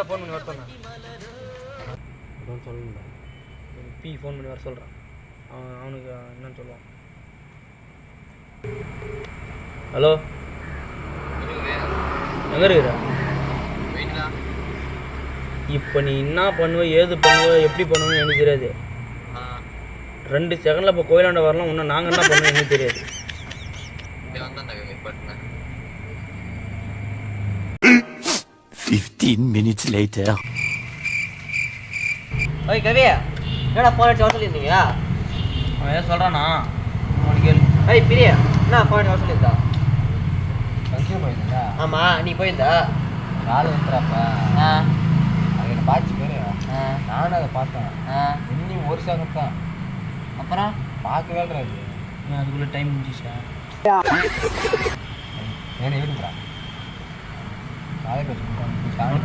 Phone பண்ணி வர சொன்னேன். சொல்லுங்க. பி ஃபோன் பண்ணி வர சொல்கிறான். அவனுக்கு என்னன்னு சொல்லுவான். ஹலோ, எங்கே இருக்கிற? இப்போ நீ என்ன பண்ணுவ, ஏது பண்ணுவ, எப்படி பண்ணுவேன்னு எனக்கு தெரியாது. 2 செகண்டில் இப்போ கோயிலாண்ட வரலாம். இன்னும் நாங்கள் என்ன பண்ணுவோம் எனக்கு தெரியாது. 15 minutes later. ஓய் கவி, என்னடா ஃபோன் அடிச்சு வர சொல்லியிருந்தீங்க? அவன் ஏன் சொல்கிறானா அவனுக்கு கேளு. ஏய் பிரியா, என்ன ஃபோன் அடிச்சு வர சொல்லியிருந்தா? ஃபங்க்ஷன் போயிருந்தா? ஆமாம், நீ போயிருந்தா? நாலு வந்துடுறாப்பா. அது என்ன பாய்ச்சி பேர். நானும் அதை பார்த்தேன். இன்னும் ஒரு செகண்ட் தான். அப்புறம் பார்க்கவே இருக்காது. அதுக்குள்ளே டைம் முடிஞ்சிச்சேன். ஏன்னா இருக்குறா நாளைக்கு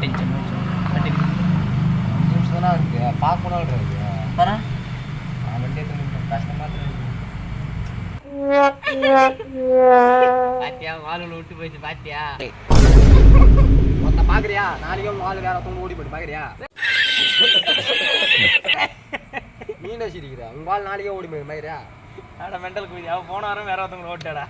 டென்ஷன் 5 நிமிஷம் தானே இருக்கு. பார்க்கணும் இருக்கு. அப்புறம் நான் வண்டி எடுத்து கஷ்டமாக இருக்கு. பாத்தியா, வாலில் விட்டு போயிடுச்சு பாத்தியா? மொத்த பாக்குறியா? நாளைக்கு வால் வேற தூங்க ஓடி போயிட்டு பாக்குறியா? நீ என்ன சிரிக்கிற? உங்க வால் நாளைக்கே ஓடி போயிட்டு பாக்குறியா? மெண்டல் குதி அவன் போன வாரம் வேற ஒருத்தவங்க ஓட்டாடா.